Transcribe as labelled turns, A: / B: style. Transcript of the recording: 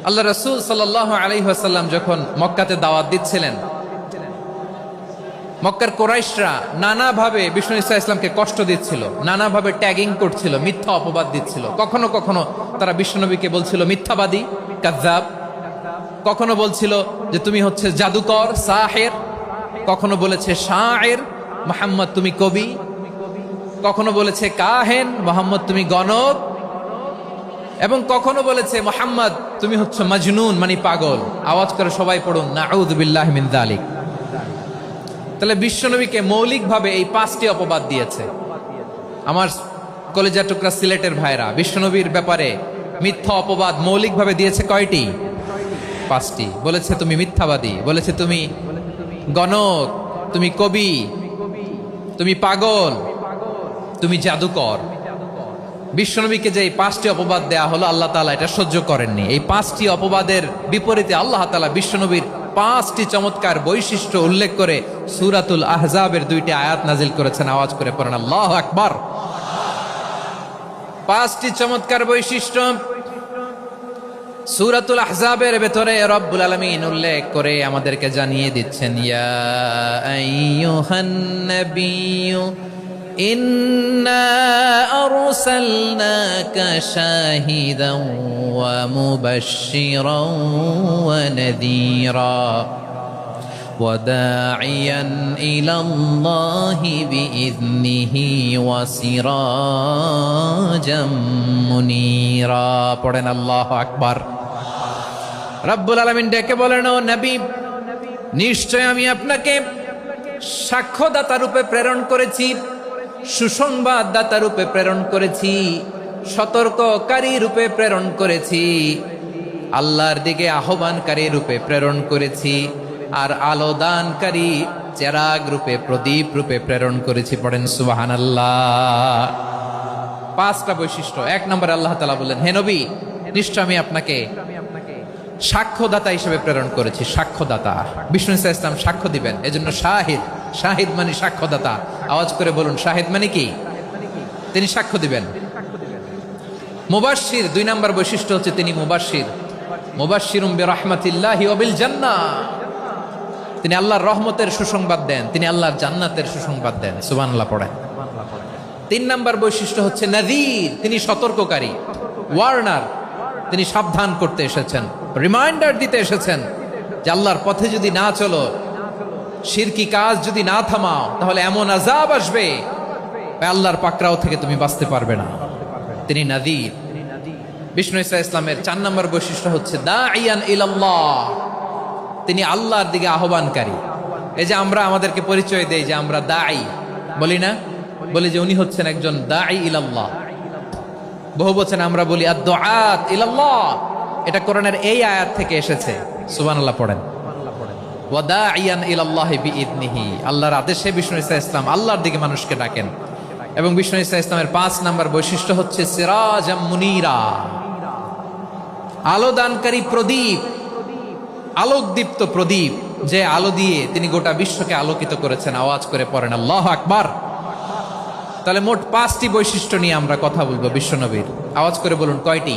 A: আল্লাহ রাসূল সাল্লাল্লাহু আলাইহি ওয়াসাল্লাম যখন মক্কাতে দাওয়াত দিচ্ছিলেন, মক্কার কুরাইশরা নানাভাবে বিষ্ণু ইসা ইসলামকে কষ্ট দিচ্ছিল, নানাভাবে ট্যাগিং করছিল, মিথ্যা অপবাদ দিচ্ছিল। কখনো কখনো তারা বিশ্বনবীকে বলছিল মিথ্যাবাদী, কাযযাব। কখনো বলছিল যে তুমি হচ্ছে জাদুকর, সাহের। কখনো বলেছে শায়ের, মুহাম্মদ তুমি কবি। কখনো বলেছে কাহেন, মুহাম্মদ তুমি গণক। এবং কখনো বলেছে মুহাম্মদ তুমি হচ্ছে মাজনুন, মানে পাগল। আওয়াজ করে সবাই পড়ুন নাউযু বিল্লাহি মিন যালিক। তাহলে বিশ্বনবীকে মৌলিকভাবে এই 5টি অপবাদ দিয়েছে। আমার কলেজা টুকরা সিলেটের ভাইরা, বিশ্বনবীর ব্যাপারে মিথ্যা অপবাদ মৌলিকভাবে দিয়েছে কয়টি? 5টি। বলেছে তুমি মিথ্যাবাদী, বলেছে তুমি গণক, তুমি কবি, তুমি পাগল, তুমি জাদুকর। বিশ্বনবীকে যে এই 5টি অপবাদ দেয়া হলো, আল্লাহ তাআলা এটা সহ্য করেননি। এই 5টি অপবাদের বিপরীতে আল্লাহ তাআলা বিশ্বনবীর 5টি চমৎকার বৈশিষ্ট্য উল্লেখ করে সূরাতুল আহজাবের 2টি আয়াত নাজিল করেছেন। আওয়াজ করে পড়েন আল্লাহু আকবার। 5টি চমৎকার বৈশিষ্ট্য সূরাতুল আহজাবের ভেতরে রব্বুল আলামিন উল্লেখ করে আমাদেরকে জানিয়ে দিচ্ছেন, ইয়া আইয়ুহান নাবিয়্যু ইন্না আরসালনাকা শাহিদান ওয়া মুবাশশিরান ওয়া নাযীরা ওয়া দাঈয়ান ইলাল্লাহি বিইذনিহি ওয়া সিরাজাম মুনীরা। পড়েন আল্লাহু আকবার। রব্বুল আলামিন ডেকে বলেন, ও নবী, নিশ্চয় আমি আপনাকে সাক্ষ্যদাতা রূপে প্রেরণ করেছি, সুসংবাদদাতা রূপে প্রেরণ করেছি, সতর্ককারী রূপে প্রেরণ করেছি, আল্লাহর দিকে আহ্বানকারী রূপে প্রেরণ করেছি, আর আলোদানকারী চেরাগ রূপে, প্রদীপ রূপে প্রেরণ করেছি। পড়েন সুবহানাল্লাহ। 5টা বৈশিষ্ট্য। 1 নম্বরে আল্লাহ তাআলা বললেন, হে নবী, নিশ্চয় আমি আপনাকে সাক্ষ্যদাতা হিসেবে প্রেরণ করেছি। সাক্ষ্যদাতা, বিষ্ণু ইসা ইসলাম সাক্ষ্য দিবেন, এজন্য শাহিদ। শাহিদ মানে সাক্ষ্যদাতা। আওয়াজ করে বলুন, শাহিদ মানে কি? তিনি সাক্ষ্য দিবেন। মুবাশশির, 2 নম্বর বৈশিষ্ট্য হচ্ছে তিনি মুবাশশির। মুবাশশিরুম বিরাহমাতিল্লাহি ওয়া বিল জান্নাহ। তিনি আল্লাহর রহমতের সুসংবাদ দেন, তিনি আল্লাহর জান্নাতের সুসংবাদ দেন। সুবহানাল্লাহ পড়েন। 3 নম্বর বৈশিষ্ট্য হচ্ছে নাযীর, তিনি সতর্ককারী, ওয়ার্নার। তিনি সাবধান করতে এসেছেন, রিমাইন্ডার দিতে এসেছেন যে আল্লাহর পথে যদি না চলো, শিরকি কাজ যদি না থামাও, তাহলে এমন আযাব আসবে আল্লাহর পাকড়াও থেকে তুমি বাঁচতে পারবে না। তিনি নাযীর। বিষ্ণু ইসা ইসলামের 4 নম্বর বৈশিষ্ট্য হচ্ছে দাঈয়ান ইলাল্লাহ, তিনি আল্লাহর দিকে আহ্বানকারী। এই যে আমরা আমাদেরকে পরিচয় দেই যে আমরা দাঈ, বলি না? বলি যে উনি হচ্ছেন একজন দাঈ ইলাল্লাহ। বহু বচন আমরা বলি আদ-দুআত ইলাল্লাহ। এটা কোরআনের এই আয়াত থেকে এসেছে। সুবহানাল্লাহ পড়েন। ওয়া দাঈয়ান ইলাল্লাহি বিইذনিহি, আল্লাহর আদেশে বিষ্ণু ইসা ইসলাম আল্লাহর দিকে মানুষকে ডাকেন। এবং বিষ্ণু ইসা ইসলামের 5 নম্বর বৈশিষ্ট্য হচ্ছে সিরাজাম মুনীরা, আলোদানকারী প্রদীপ, আলোকদীপ্ত প্রদীপ, যে আলো দিয়ে তিনি গোটা বিশ্বকে আলোকিত করেছেন। আওয়াজ করে পড়েন আল্লাহু আকবার। তাহলে মোট 5টি বৈশিষ্ট্য নিয়ে আমরা কথা বলবো বিশ্বনবীর। আওয়াজ করে বলুন কয়টি?